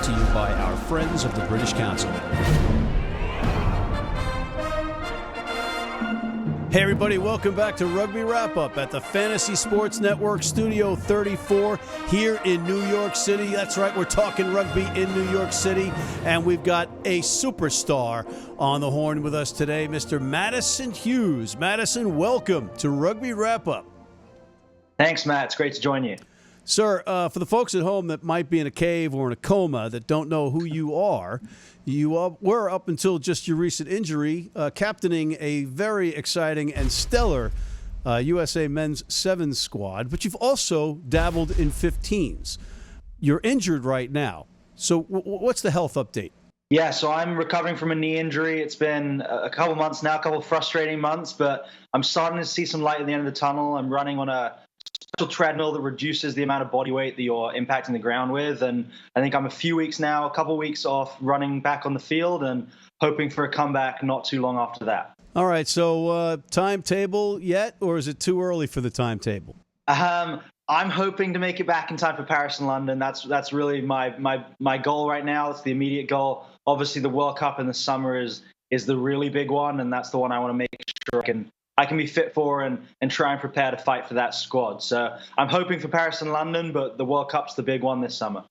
to you by our friends of the British Council. Hey everybody, welcome back to Rugby Wrap-Up at the Fantasy Sports Network Studio 34 here in New York City. That's right, we're talking rugby in New York City, and we've got a superstar on the horn with us today, Mr. Madison Hughes. Madison, welcome to Rugby Wrap-Up. Thanks, Matt. It's great to join you. Sir, for the folks at home that might be in a cave or in a coma that don't know who you were, up until just your recent injury, captaining a very exciting and stellar USA men's 7 squad, but you've also dabbled in 15s. You're injured right now. So what's the health update? Yeah, so I'm recovering from a knee injury. It's been a couple months now, a couple of frustrating months, but I'm starting to see some light at the end of the tunnel. I'm running on a special treadmill that reduces the amount of body weight that you're impacting the ground with. And I think I'm a couple weeks off running back on the field and hoping for a comeback not too long after that. All right, so timetable yet, or is it too early for the timetable? I'm hoping to make it back in time for Paris and London. That's really my goal right now. It's the immediate goal. Obviously, the World Cup in the summer is the really big one, and that's the one I want to make sure I can be fit for and try and prepare to fight for that squad. So I'm hoping for Paris and London, but the World Cup's the big one this summer.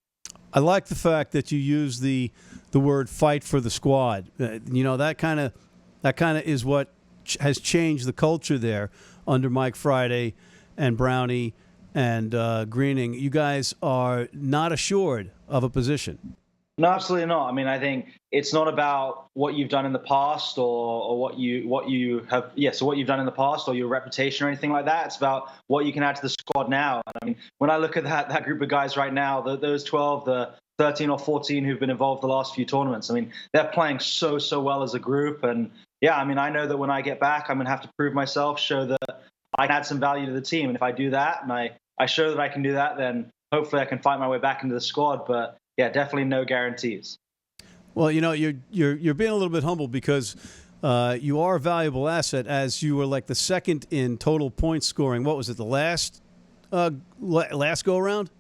I like the fact that you use the word "fight for the squad." That kind of is what has changed the culture there under Mike Friday and Brownie and Greening. You guys are not assured of a position. No, absolutely not. I mean, I think it's not about what you've done in the past or what you have. So what you've done in the past or your reputation or anything like that. It's about what you can add to the squad now. I mean, when I look at that group of guys right now, those 12, the 13 or 14 who've been involved the last few tournaments, I mean, they're playing so well as a group. And yeah, I mean, I know that when I get back, I'm going to have to prove myself, show that I can add some value to the team. And if I do that and I show that I can do that, then hopefully I can fight my way back into the squad. But yeah, definitely no guarantees. Well, you're being a little bit humble because you are a valuable asset, as you were like the second in total point scoring. What was it, the last go around?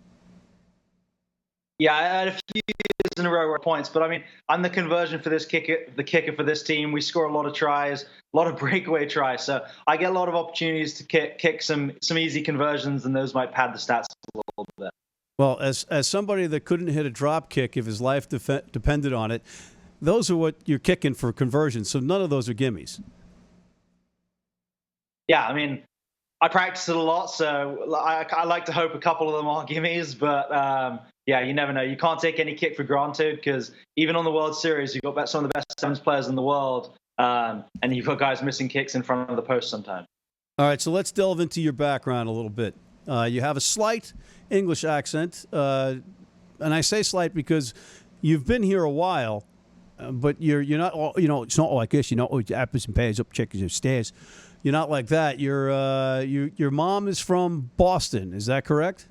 Yeah, I had a few years in a row with points, but I mean, I'm the conversion for this the kicker for this team. We score a lot of tries, a lot of breakaway tries, so I get a lot of opportunities to kick some easy conversions, and those might pad the stats a little bit. Well, as somebody that couldn't hit a drop kick if his life depended on it, those are what you're kicking for conversions. So none of those are gimmies. Yeah, I mean, I practice it a lot, so I like to hope a couple of them are gimmies. But yeah, you never know. You can't take any kick for granted because even on the World Series, you've got some of the best sevens players in the world, and you've got guys missing kicks in front of the post sometimes. All right, so let's delve into your background a little bit. You have a slight English accent, and I say slight because you've been here a while, but you're not. It's not like this. You're not apples and pears up checking your stairs. You're not like that. Your mom is from Boston. Is that correct?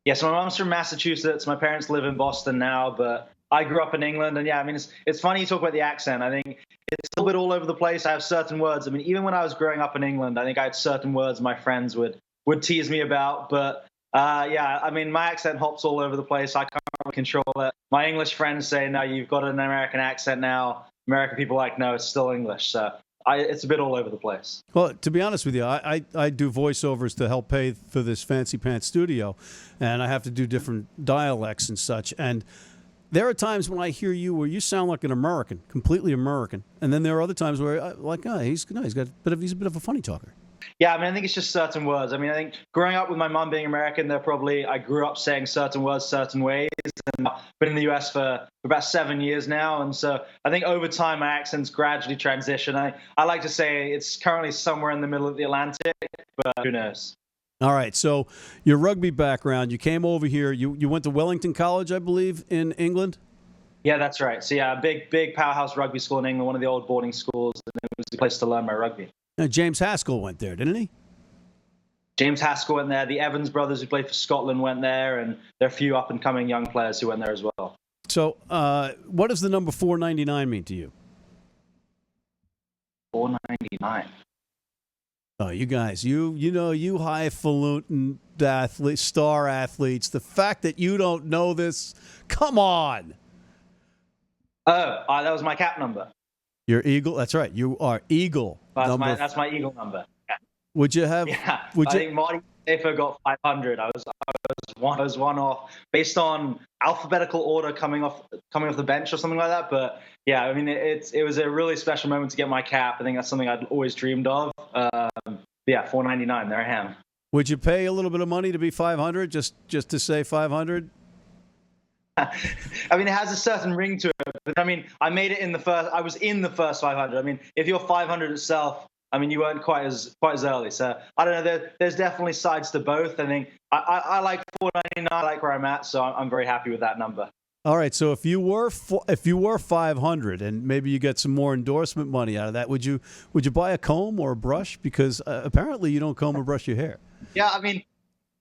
Yes, my mom's from Massachusetts. My parents live in Boston now, but I grew up in England. And yeah, I mean, it's funny you talk about the accent. I think it's a little bit all over the place. I have certain words. I mean, even when I was growing up in England, I think I had certain words my friends would tease me about. But yeah, I mean, my accent hops all over the place. I can't really control it. My English friends say, no, you've got an American accent now. American people are like, no, it's still English. So it's a bit all over the place. Well, to be honest with you, I do voiceovers to help pay for this fancy pants studio, and I have to do different dialects and such. And there are times when I hear you where you sound like an American, completely American. And then there are other times where he's a bit of a funny talker. Yeah, I mean, I think it's just certain words. I mean, I think growing up with my mom being American, I grew up saying certain words certain ways, and I've been in the US for about 7 years now. And so I think over time, my accents gradually transition. I like to say it's currently somewhere in the middle of the Atlantic, but who knows? All right, so your rugby background, you came over here, you went to Wellington College, I believe, in England? Yeah, that's right. So yeah, a big powerhouse rugby school in England, one of the old boarding schools, and it was a place to learn my rugby. Now, James Haskell went there, didn't he? James Haskell went there. The Evans brothers who played for Scotland went there, and there are a few up-and-coming young players who went there as well. So what does the number 499 mean to you? 499. Oh, you guys, you highfalutin athletes, star athletes. The fact that you don't know this, come on. Oh, that was my cap number. You're Eagle. That's right. You are Eagle. That's my Eagle number. Yeah. Would you have? Yeah. Would I you? think Marty Safer got 500. I was one off based on alphabetical order coming off the bench or something like that. But yeah, I mean, it was a really special moment to get my cap. I think that's something I'd always dreamed of. Yeah, $4.99. There I am. Would you pay a little bit of money to be 500 just to say 500? I mean, it has a certain ring to it, but I mean, I was in the first 500. I mean, if you're 500 itself, I mean, you weren't quite as early. So I don't know. There's definitely sides to both. I think I like $4.99. I like where I'm at, so I'm very happy with that number. All right. So if you were 500 and maybe you get some more endorsement money out of that, would you buy a comb or a brush? Because apparently you don't comb or brush your hair. Yeah, I mean.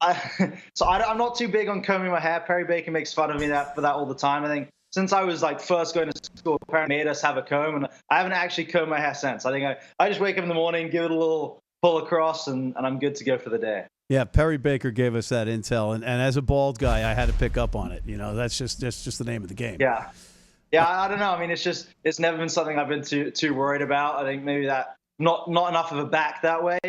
I'm not too big on combing my hair. Perry Baker makes fun of me for that all the time. I think since I was first going to school, Perry made us have a comb, and I haven't actually combed my hair since. I think I just wake up in the morning, give it a little pull across, and I'm good to go for the day. Yeah, Perry Baker gave us that intel, and as a bald guy, I had to pick up on it. That's just the name of the game. Yeah, I don't know. I mean, it's never been something I've been too worried about. I think maybe that not enough of a back that way,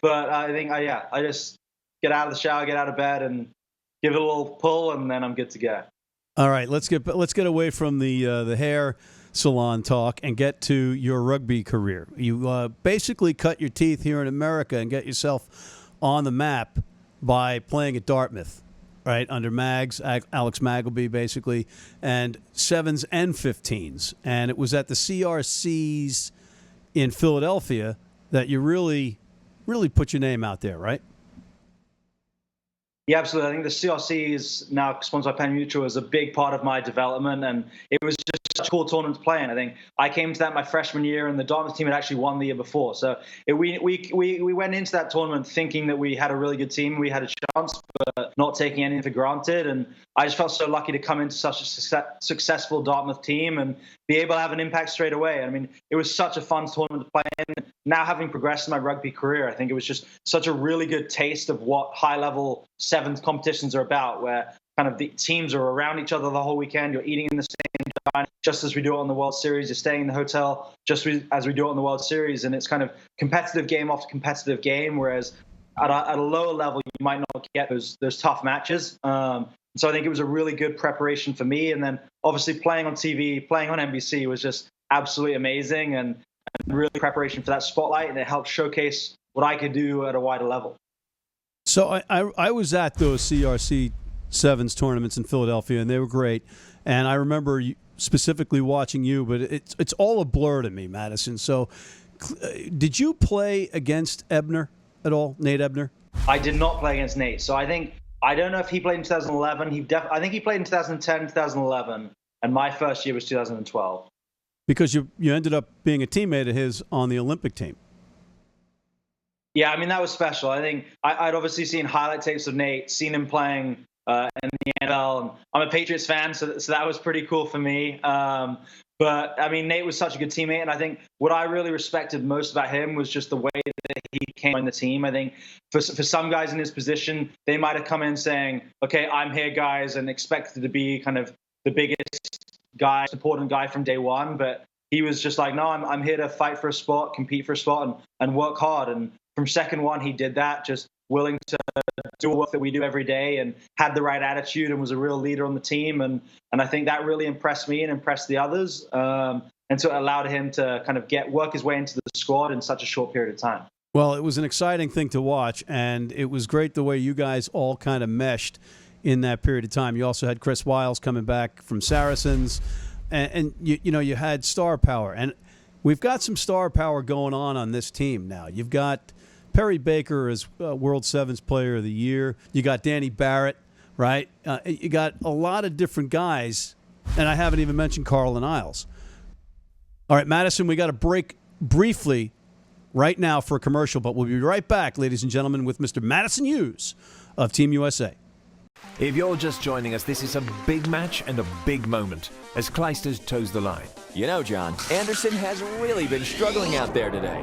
but I think I just get out of the shower, get out of bed, and give it a little pull, and then I'm good to go. All right, let's get away from the hair salon talk and get to your rugby career. You basically cut your teeth here in America and get yourself on the map by playing at Dartmouth, right, under Alex Magleby, basically, and 7s and 15s. And it was at the CRCs in Philadelphia that you really, really put your name out there, right? Yeah, absolutely. I think the CRC is now sponsored by Penn Mutual is a big part of my development, and it was just such a cool tournament to play in. I think I came to that my freshman year, and the Dartmouth team had actually won the year before. So we went into that tournament thinking that we had a really good team, we had a chance, but not taking anything for granted. And I just felt so lucky to come into such a successful Dartmouth team and be able to have an impact straight away. I mean, it was such a fun tournament to play in. Now, having progressed in my rugby career, I think it was just such a really good taste of what high-level sevens competitions are about, where kind of the teams are around each other the whole weekend. You're eating in the same diner, just as we do it on the World Series. You're staying in the hotel, just as we do it on the World Series. And it's kind of competitive game after competitive game, whereas at a lower level, you might not get those tough matches. So I think it was a really good preparation for me. And then obviously playing on TV, playing on NBC was just absolutely amazing and really preparation for that spotlight. And it helped showcase what I could do at a wider level. So I was at those CRC Sevens tournaments in Philadelphia, and they were great. And I remember specifically watching you, but it's all a blur to me, Madison. So did you play against Ebner at all, Nate Ebner? I did not play against Nate. So I don't know if he played in 2011. I think he played in 2010, 2011, and my first year was 2012. Because you ended up being a teammate of his on the Olympic team. Yeah, I mean, that was special. I think I'd obviously seen highlight tapes of Nate, seen him playing in the NFL. And I'm a Patriots fan, so that was pretty cool for me. But, I mean, Nate was such a good teammate. And I think what I really respected most about him was just the way that he came on the team. I think for some guys in his position, they might have come in saying, okay, I'm here, guys, and expected to be kind of the biggest guy, important guy from day one. But he was just like, no, I'm here to fight for a spot, compete for a spot, and work hard. And from second one, he did that, just willing to do work that we do every day and had the right attitude and was a real leader on the team. And I think that really impressed me and impressed the others. And so it allowed him to kind of work his way into the squad in such a short period of time. Well, it was an exciting thing to watch, and it was great the way you guys all kind of meshed in that period of time. You also had Chris Wiles coming back from Saracens, and you had star power. And we've got some star power going on this team now. You've got Perry Baker as World Sevens Player of the Year. You got Danny Barrett, right? You got a lot of different guys, and I haven't even mentioned Carlin Isles. All right, Madison, we got to break briefly right now for a commercial, but we'll be right back, ladies and gentlemen, with Mr. Madison Hughes of Team USA. If you're just joining us, this is a big match and a big moment as Clijsters toes the line. You know, John, Anderson has really been struggling out there today.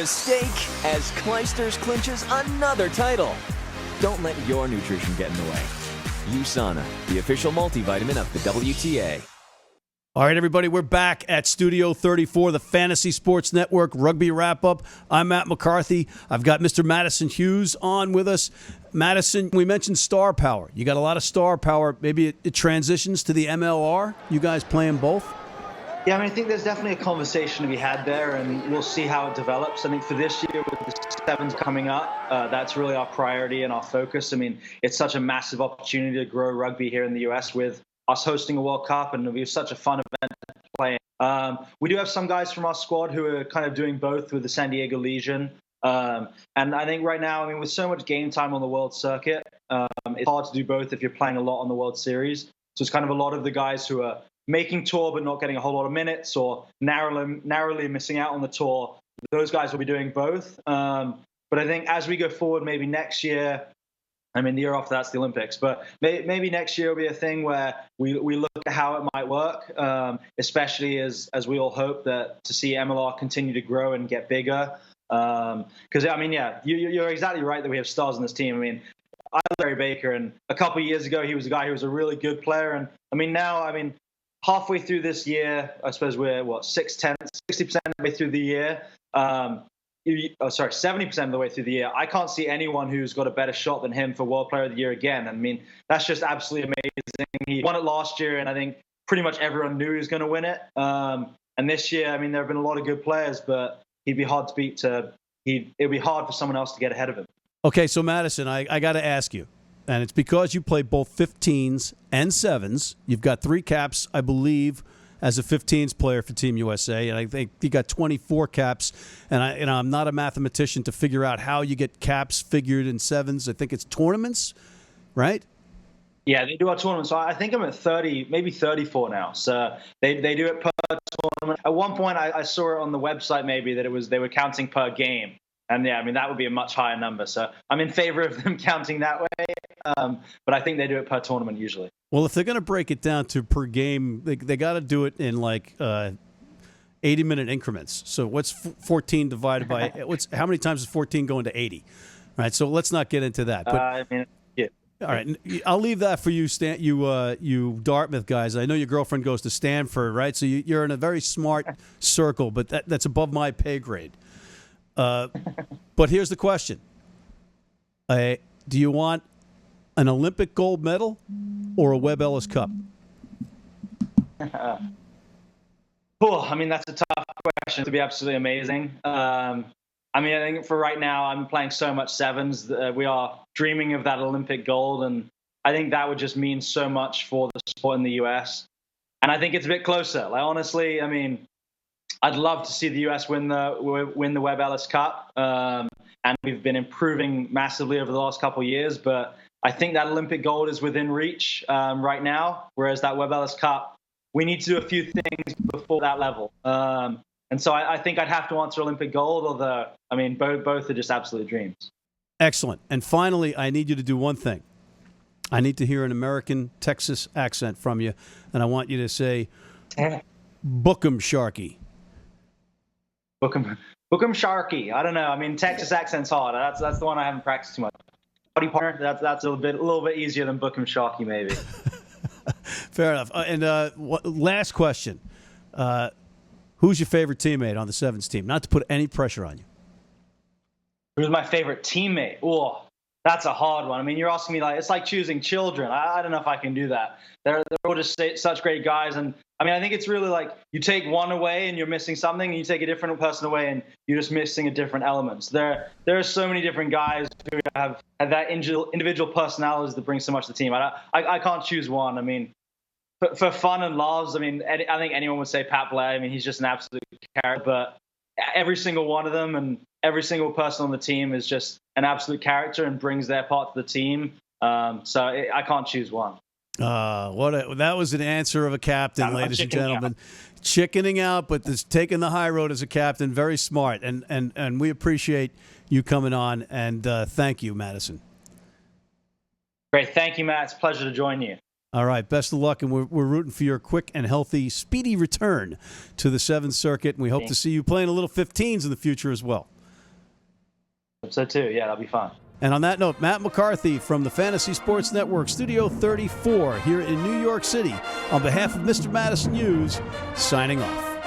a steak as Kleisters clinches another title. Don't let your nutrition get in the way. USANA, the official multivitamin of the WTA. All right, everybody, we're back at Studio 34, the Fantasy Sports Network Rugby Wrap-Up. I'm Matt McCarthy. I've got Mr. Madison Hughes on with us. Madison, we mentioned star power. You got a lot of star power. Maybe it transitions to the MLR. You guys playing both? Yeah, I think there's definitely a conversation to be had there, and we'll see how it develops. I think for this year, with the sevens coming up, that's really our priority and our focus. It's such a massive opportunity to grow rugby here in the U.S. with us hosting a World Cup, and it'll be such a fun event to play. We do have some guys from our squad who are kind of doing both with the San Diego Legion. And I think right now, with so much game time on the World Circuit, it's hard to do both if you're playing a lot on the World Series. So it's kind of a lot of the guys who are making tour but not getting a whole lot of minutes or narrowly missing out on the tour. Those guys will be doing both. But I think as we go forward, maybe next year, the year after that's the Olympics, but maybe next year will be a thing where we look at how it might work, especially as we all hope that to see MLR continue to grow and get bigger. Because, you're exactly right that we have stars on this team. I love Larry Baker, and a couple of years ago, he was a guy who was a really good player. And now, halfway through this year, I suppose we're 60% of the way through the year. 70% of the way through the year. I can't see anyone who's got a better shot than him for World Player of the Year again. That's just absolutely amazing. He won it last year, and I think pretty much everyone knew he was going to win it. And this year, there have been a lot of good players, but he'd be hard to beat. It'd be hard for someone else to get ahead of him. Okay, so Madison, I got to ask you, and it's because you play both 15s and 7s. You've got 3 caps, I believe, as a 15s player for Team USA, and I think you got 24 caps. And I'm not a mathematician to figure out how you get caps figured in 7s. I think it's tournaments, right? Yeah, they do our tournament. So I think I'm at 30, maybe 34 now. So they do it per tournament. At one point, I saw it on the website maybe that they were counting per game. And that would be a much higher number. So I'm in favor of them counting that way. But I think they do it per tournament usually. Well, if they're going to break it down to per game, they got to do it in 80-minute increments. So what's 14 divided by how many times is 14 going to 80? Right. So let's not get into that. But, yeah. All right. I'll leave that for you, you Dartmouth guys. I know your girlfriend goes to Stanford, right? So you're in a very smart circle, but that's above my pay grade. But here's the question. Do you want an Olympic gold medal or a Webb Ellis Cup? Cool. That's a tough question. To be absolutely amazing. I think for right now, I'm playing so much 7s. We are dreaming of that Olympic gold, and I think that would just mean so much for the sport in the U.S. And I think it's a bit closer. Honestly, I'd love to see the U.S. win the Webb Ellis Cup, and we've been improving massively over the last couple of years. But I think that Olympic gold is within reach right now, whereas that Webb Ellis Cup, we need to do a few things before that level. And so I think I'd have to answer Olympic gold, although, both are just absolute dreams. Excellent. And finally, I need you to do one thing. I need to hear an American Texas accent from you, and I want you to say, "Book 'em, Sharky." Book 'em Sharky. I don't know. Texas accent's hard. That's the one I haven't practiced too much. Buddy partner, that's a little bit easier than Book 'em Sharky, maybe. Fair enough. Last question. Who's your favorite teammate on the 7s team? Not to put any pressure on you. Who's my favorite teammate? Oh, that's a hard one. You're asking me it's like choosing children. I don't know if I can do that. They're all just such great guys. And I think it's really you take one away and you're missing something, and you take a different person away and you're just missing a different element. So there are so many different guys who have that individual personalities that bring so much to the team. I can't choose one. For fun and laughs, I think anyone would say Pat Blair. He's just an absolute character. But every single one of them and every single person on the team is just an absolute character and brings their part to the team. So I can't choose one. That was an answer of a captain, ladies and gentlemen. Chickening out, but taking the high road as a captain. Very smart, and we appreciate you coming on. And thank you, Madison. Great, thank you, Matt. It's a pleasure to join you. All right, best of luck, and we're rooting for your quick and healthy, speedy return to the 7th Circuit, and we hope to see you playing a little 15s in the future as well. Hope so too. Yeah, that'll be fun. And on that note, Matt McCarthy from the Fantasy Sports Network, Studio 34 here in New York City, on behalf of Mr. Madison Hughes, signing off.